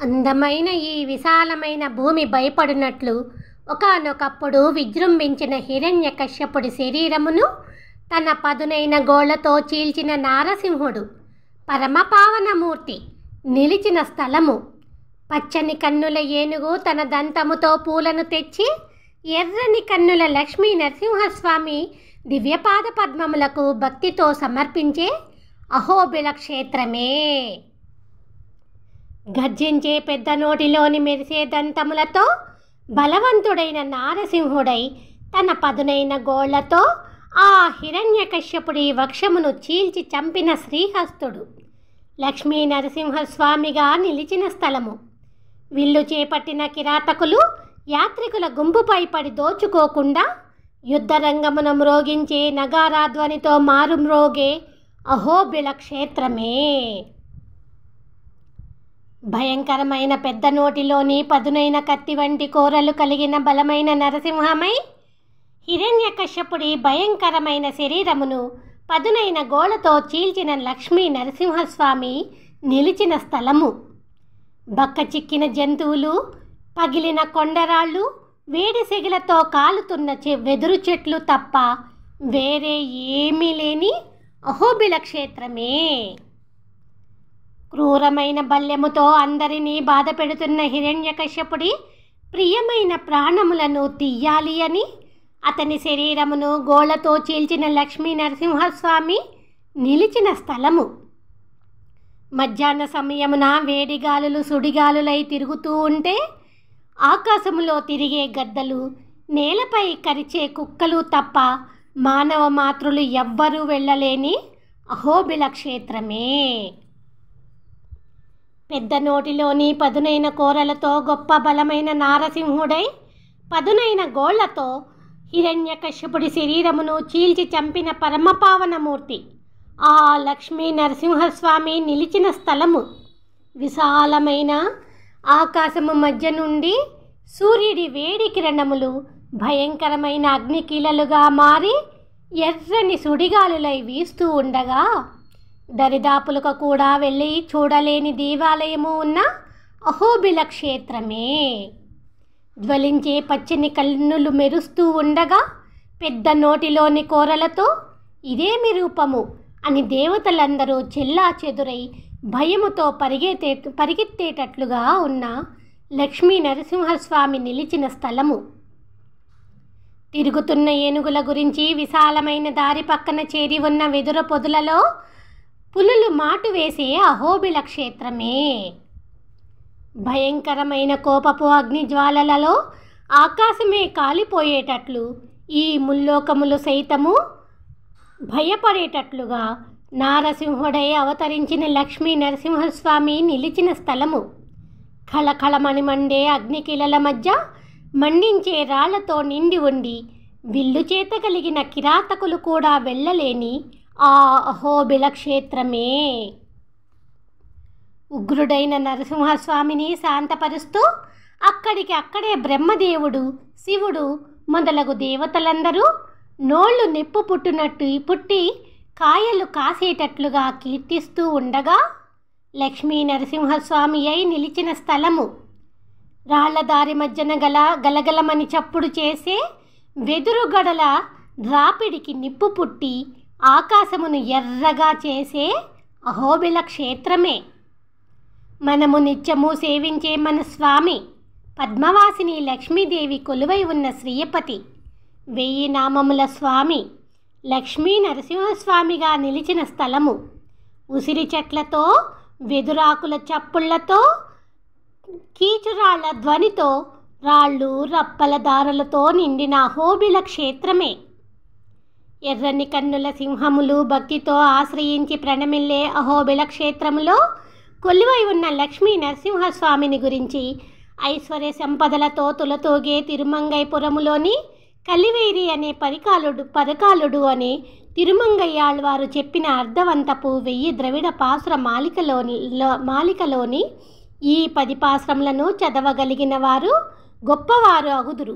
అందమైన ఈ విశాలమైన భూమి భయపడినట్లు ఒకానొకప్పుడు విజృంభించిన హిరణ్యకశ్యపుడి శరీరమును తన పదునైన గోళ్లతో చీల్చిన నారసింహుడు పరమపావనమూర్తి నిలిచిన స్థలము. పచ్చని కన్నుల ఏనుగు తన దంతముతో పూలను తెచ్చి ఎర్రని కన్నుల లక్ష్మీ నరసింహస్వామి దివ్యపాద పద్మములకు భక్తితో సమర్పించే అహోబిల క్షేత్రమే. గర్జించే పెద్ద నోటిలోని మెరిసే దంతములతో బలవంతుడైన నారసింహుడై తన పదునైన గోళ్లతో ఆ హిరణ్యకశ్యపుడి వక్షమును చీల్చి చంపిన శ్రీహస్తుడు లక్ష్మీ నరసింహస్వామిగా నిలిచిన స్థలము. విల్లు చేపట్టిన కిరాతకులు యాత్రికుల గుంపుపై పడి దోచుకోకుండా యుద్ధరంగమున మ్రోగించే నగారాధ్వనితో మారుమ్రోగే అహోబిల క్షేత్రమే. భయంకరమైన పెద్ద నోటిలోని పదునైన కత్తి వంటి కోరలు కలిగిన బలమైన నరసింహమై హిరణ్యకశ్యపుడి భయంకరమైన శరీరమును పదునైన గోళ్లతో చీల్చిన లక్ష్మీ నరసింహస్వామి నిలిచిన స్థలము. బక్క చిక్కిన జంతువులు, పగిలిన కొండరాళ్ళు, వేడి సెగలతో కాలుతున్న వెదురు చెట్లు తప్ప వేరే ఏమీ లేని అహోబిల క్షేత్రమే. క్రూరమైన బల్యముతో అందరినీ బాధ పెడుతున్న హిరణ్యకశ్యపుడి ప్రియమైన ప్రాణములను తీయాలి అని అతని శరీరమును గోళ్లతో చీల్చిన లక్ష్మీ నరసింహస్వామి నిలిచిన స్థలము. మధ్యాహ్న సమయమున వేడిగాలులు సుడిగాలులై తిరుగుతూ ఉంటే ఆకాశములో తిరిగే గద్దలు, నేలపై కరిచే కుక్కలు తప్ప మానవ మాతృలు ఎవ్వరూ వెళ్ళలేని అహోబిల క్షేత్రమే. పెద్ద నోటిలోని పదునైన కోరలతో గొప్ప బలమైన నారసింహుడై పదునైన గోళ్లతో హిరణ్యకశ్యపుడి శరీరమును చీల్చి చంపిన పరమపావనమూర్తి ఆ లక్ష్మీ నరసింహస్వామి నిలిచిన స్థలము. విశాలమైన ఆకాశము మధ్య నుండి సూర్యుడి వేడి కిరణములు భయంకరమైన అగ్నికీలలుగా మారి ఎర్రని సుడిగాలులై వీస్తూ ఉండగా దరిదాపులకు కూడా వెళ్ళి చూడలేని దేవాలయము ఉన్న అహోబిల క్షేత్రమే. జ్వలించే పచ్చని కన్నులు మెరుస్తూ ఉండగా పెద్ద నోటిలోని కోరలతో ఇదేమి రూపము అని దేవతలందరూ చెల్లా చెదురై భయముతో పరిగెత్తేటట్లుగా ఉన్న లక్ష్మీ నరసింహస్వామి నిలిచిన స్థలము. తిరుగుతున్న ఏనుగుల గురించి విశాలమైన దారి పక్కన చేరి ఉన్న వెదుర పొదులలో పులులు మాటు వేసే అహోబిల క్షేత్రమే. భయంకరమైన కోపపు అగ్నిజ్వాలలలో ఆకాశమే కాలిపోయేటట్లు ఈ ముల్లోకములు సైతము భయపడేటట్లుగా నారసింహుడై అవతరించిన లక్ష్మీ నరసింహస్వామి నిలిచిన స్థలము. ఖళఖళమని మండే అగ్నికిలల మధ్య మండించే రాళ్లతో నిండి ఉండి విల్లు చేత కలిగిన కిరాతకులు కూడా వెళ్ళలేని ఆ అహోబిల క్షేత్రమే. ఉగ్రుడైన నరసింహస్వామిని శాంతపరుస్తూ అక్కడికి అక్కడే బ్రహ్మదేవుడు, శివుడు మొదలగు దేవతలందరూ నోళ్లు నిప్పు పుట్టి కాయలు కాసేటట్లుగా కీర్తిస్తూ ఉండగా లక్ష్మీ నరసింహస్వామి అయి నిలిచిన స్థలము. రాళ్లదారి మధ్యన గలగలమని చప్పుడు చేసే వెదురు గడల రాపిడికి నిప్పు పుట్టి ఆకాశమును ఎర్రగా చేసే అహోబిల క్షేత్రమే. మనము నిత్యము సేవించే మన స్వామి పద్మవాసిని లక్ష్మీదేవి కొలువై ఉన్న శ్రీయపతి 1000 నామముల స్వామి లక్ష్మీ నరసింహస్వామిగా నిలిచిన స్థలము. ఉసిరి చెట్లతో, వెదురాకుల చప్పుళ్లతో, కీచురాళ్ల ధ్వనితో, రాళ్ళు రప్పల దారులతో నిండిన అహోబిల క్షేత్రమే. ఎర్రని కన్నుల సింహములు భక్తితో ఆశ్రయించి ప్రణమిల్లే అహోబిల క్షేత్రములో కొలువై ఉన్న లక్ష్మీ నరసింహస్వామిని గురించి ఐశ్వర్య సంపదలతో తులతోగే తిరుమంగైపురములోని కలివేరి అనే పరకాలుడు అనే తిరుమంగయ్యాళ్వారు చెప్పిన అర్ధవంతపు 1000 ద్రవిడ పాసుర మాలికలోని ఈ 10 పాసురములను చదవగలిగిన వారు గొప్పవారు అగుదురు.